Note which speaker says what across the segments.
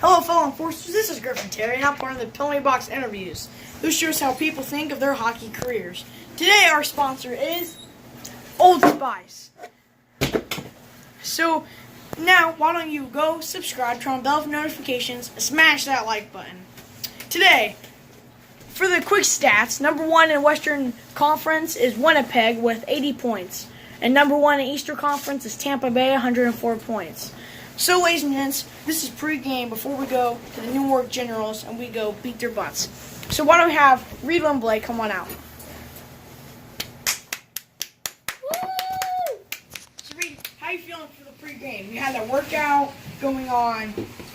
Speaker 1: Hello, fellow enforcers. This is Griffin Terry, and I'm part of the Penalty Box Interviews. This shows how people think of their hockey careers. Today, our sponsor is Old Spice. So, now, why don't you go subscribe, turn on bell for notifications, and smash that like button. Today, for the quick stats, number 1 in Western Conference is Winnipeg with 80 points. And number 1 in Eastern Conference is Tampa Bay, 104 points. So, ladies and gents, this is pre-game before we go to the New York Generals and we go beat their butts. So why don't we have Reid and Blake come on out. Woo! So Reid, how are you feeling for the pre-game? You had that workout going on.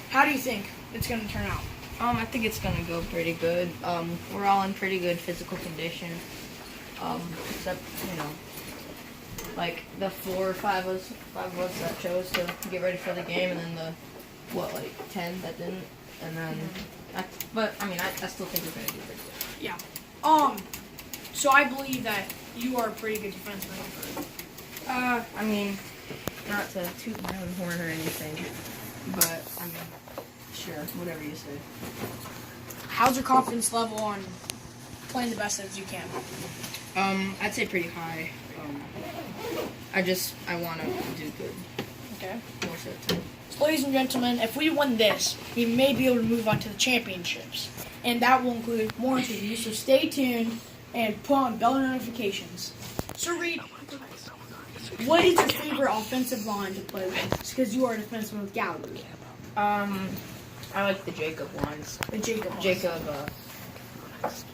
Speaker 1: How do you think it's going to turn out?
Speaker 2: I think it's going to go pretty good. We're all in pretty good physical condition. Except, like the 4 or 5 of us that chose to get ready for the game, and then the 10 that didn't, and then I still think we're gonna do pretty good.
Speaker 1: Yeah. So I believe that you are a pretty good defenseman.
Speaker 2: Not to toot my own horn or anything, but sure, whatever you say.
Speaker 1: How's your confidence level on playing the best as you can?
Speaker 2: I'd say pretty high. I want to do good.
Speaker 1: Okay.
Speaker 2: Most of the time.
Speaker 1: So, ladies and gentlemen, if we win this, we may be able to move on to the championships. And that will include more interviews, so stay tuned and put on bell notifications. So, Reid, what is your favorite offensive line to play with? Because you are a defenseman with Gallagher.
Speaker 2: I like the Jacob lines.
Speaker 1: The Jacob lines.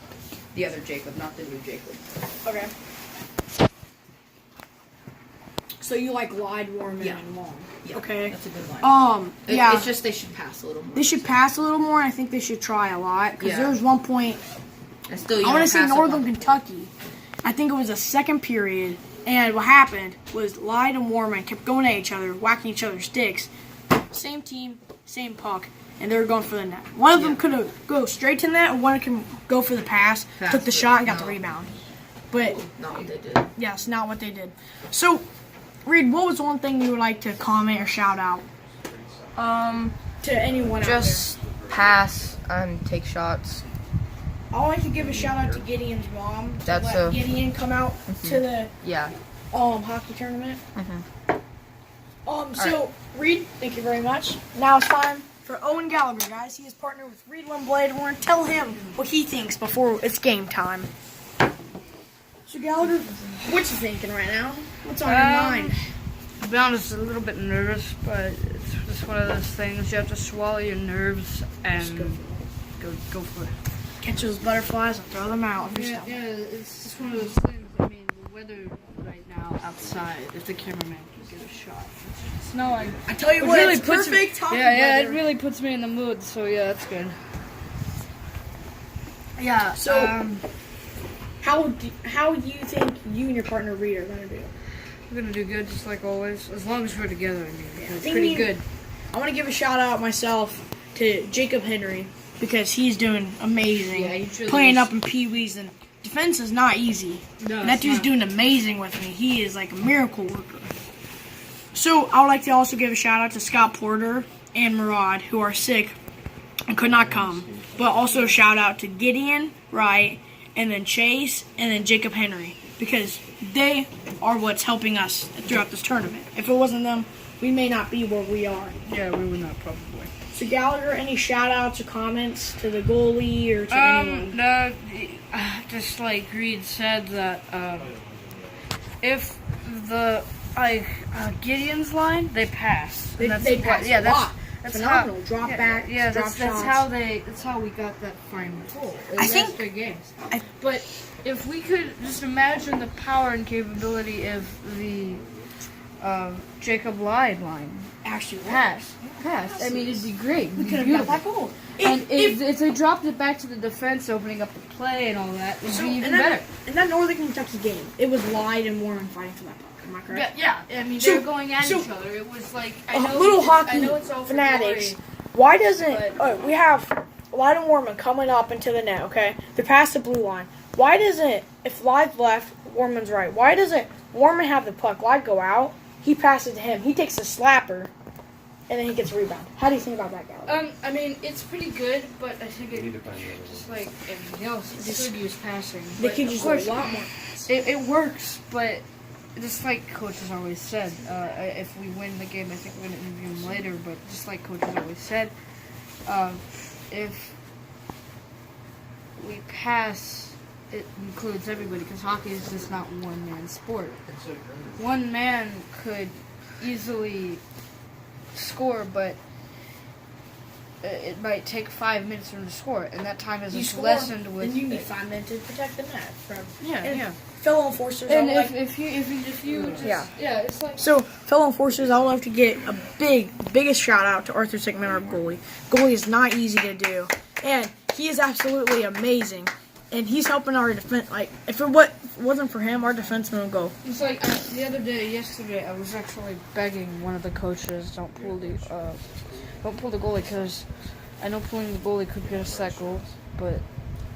Speaker 2: The other Jacob, not the new Jacob.
Speaker 1: Okay. So you like Lied, Warman, and Long.
Speaker 2: Yeah,
Speaker 1: okay.
Speaker 2: That's a good line.
Speaker 1: Yeah.
Speaker 2: It's just they should pass a little more.
Speaker 1: They should pass a little more, and I think they should try a lot. Because there was one point, I
Speaker 2: want
Speaker 1: want to say Northern Kentucky. I think it was the second period, and what happened was Lied and Warman kept going at each other, whacking each other's sticks. Same team, same puck, and they were going for the net. One of them could go straight to the net, and one could go for the pass, took the shot, and got the rebound. But
Speaker 2: not what they did.
Speaker 1: Yes, not what they did. So, Reid, what was one thing you would like to comment or shout out? To anyone
Speaker 2: just
Speaker 1: out there?
Speaker 2: Pass and take shots.
Speaker 1: I would like to give a shout out to Gideon's mom.
Speaker 2: That's
Speaker 1: let Gideon come out to the hockey tournament. So Reid, thank you very much. Now it's time for Eoin Gallagher, guys. He is partnered with Reid Lindblade. We're going to tell him what he thinks before it's game time. So Gallagher, what you thinking right now? What's on your mind?
Speaker 3: To be honest, a little bit nervous, but it's just one of those things. You have to swallow your nerves and go for it.
Speaker 1: Catch those butterflies and throw them out.
Speaker 3: Yeah, it's just one of those things. The weather right now outside, if the cameraman can get a shot. It's snowing.
Speaker 1: I tell you what, really it's perfect hockey weather.
Speaker 3: It really puts me in the mood, so yeah, that's good.
Speaker 1: Yeah, so how do you think you and your partner Reid are going to do?
Speaker 3: We're going to do good, just like always, as long as we're together. It's pretty good.
Speaker 1: I want to give a shout out myself to Jacob Henry because he's doing amazing.
Speaker 2: Yeah, he truly
Speaker 1: playing
Speaker 2: is.
Speaker 1: up in Pee Wees, and defense is not easy.
Speaker 3: No,
Speaker 1: and that dude's doing amazing with me. He is like a miracle worker. So I would like to also give a shout out to Scott Porter and Murad, who are sick and could not come. But also a shout out to Gideon, Wright, and then Chase, and then Jacob Henry, because they are what's helping us throughout this tournament. If it wasn't them, we may not be where we are.
Speaker 3: Yeah, we would not probably.
Speaker 1: So Gallagher, any shout-outs or comments to the goalie or to anyone?
Speaker 3: No, just like Reid said that if the Gideon's line, they pass.
Speaker 1: They pass a lot.
Speaker 3: That's
Speaker 1: phenomenal.
Speaker 3: how,
Speaker 1: drop back, drop
Speaker 3: that's
Speaker 1: shots.
Speaker 3: That's how we got that final goal.
Speaker 1: I think
Speaker 3: big games. But if we could just imagine the power and capability of the Jacob Lied line
Speaker 1: actually
Speaker 3: passed. I mean, it'd be great.
Speaker 1: We could have got that goal.
Speaker 3: And if they dropped it back to the defense, opening up the play and all that, it'd be even better.
Speaker 1: In that Northern Kentucky game, it was Lied and Warren fighting for that puck. Am I correct?
Speaker 3: Yeah. I mean, they were going at each other. It was like
Speaker 1: little hockey fanatics. Why doesn't we have Lied and Warman coming up into the net? Okay, they're past the blue line. Why doesn't if Lied's left, Warman's right? Why doesn't Warman have the puck? Lied go out. He passes it to him. He takes a slapper and then he gets a rebound. How do you think about that, Gallagher?
Speaker 3: I mean, it's pretty good, but I think
Speaker 4: You need
Speaker 3: it
Speaker 4: to find another
Speaker 3: just
Speaker 4: one.
Speaker 3: like everything else, it's could use passing.
Speaker 1: They
Speaker 3: But
Speaker 1: could
Speaker 3: of
Speaker 1: use
Speaker 3: course,
Speaker 1: a lot more.
Speaker 3: it works, but just like Coach has always said, if we win the game, I think we're going to interview him later, but just like Coach has always said, if we pass, it includes everybody, because hockey is just not one-man sport. One man could easily score, but it might take 5 minutes for him to score, and that time is
Speaker 1: You
Speaker 3: just
Speaker 1: score,
Speaker 3: lessened
Speaker 1: then
Speaker 3: with.
Speaker 1: you need 5 minutes to protect the net from
Speaker 3: Yeah.
Speaker 1: fellow enforcers.
Speaker 3: And
Speaker 1: I would like,
Speaker 3: if you just,
Speaker 1: Yeah.
Speaker 3: it's like
Speaker 1: so fellow enforcers, I would like to get a biggest shout out to Arthur Sigmund, our goalie. Goalie is not easy to do, and he is absolutely amazing. And he's helping our defense. Like if it wasn't for him, our defenseman would go.
Speaker 3: it's like yesterday, I was actually begging one of the coaches, don't pull the goalie, because I know pulling the goalie could get us that goal, but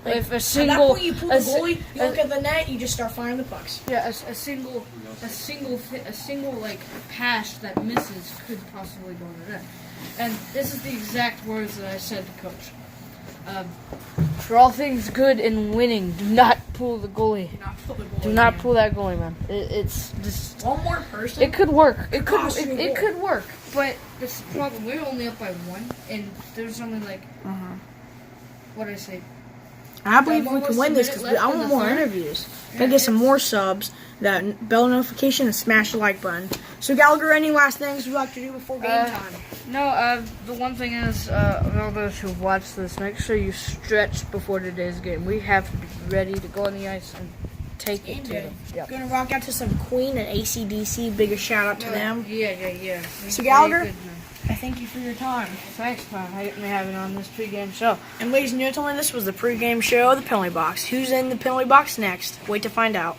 Speaker 1: Like,
Speaker 3: if a
Speaker 1: At
Speaker 3: single,
Speaker 1: that point, you pull the
Speaker 3: a si-
Speaker 1: goalie, you look at the net, you just start firing the pucks.
Speaker 3: yeah, a single like pass that misses could possibly go in the net. And this is the exact words that I said to Coach. For all things good in winning, do not pull the goalie. Do not pull that goalie, man. It's just
Speaker 1: One more person.
Speaker 3: it could work. It could
Speaker 1: cost you a
Speaker 3: it
Speaker 1: goal.
Speaker 3: could work, but this is the problem. We're only up by 1, and there's only like what did I say?
Speaker 1: I believe we
Speaker 3: almost
Speaker 1: can
Speaker 3: a
Speaker 1: win this
Speaker 3: minute
Speaker 1: because
Speaker 3: left
Speaker 1: I
Speaker 3: in
Speaker 1: want
Speaker 3: the
Speaker 1: more
Speaker 3: third.
Speaker 1: interviews. Gotta get some more subs, that bell notification, and smash the like button. So Gallagher, any last things we'd like to do before game time?
Speaker 3: No, the one thing is, all those who've watched this, make sure you stretch before today's game. We have to be ready to go on the ice and take it to them. Yep.
Speaker 1: Gonna rock out to some Queen and AC/DC. Biggest shout out to them.
Speaker 3: Yeah.
Speaker 1: So, Gallagher?
Speaker 3: Very good, man.
Speaker 1: I thank you for your time.
Speaker 3: Thanks, man. I me having on this pregame show.
Speaker 1: And ladies and gentlemen, this was the pregame show of the penalty box. Who's in the penalty box next? Wait to find out.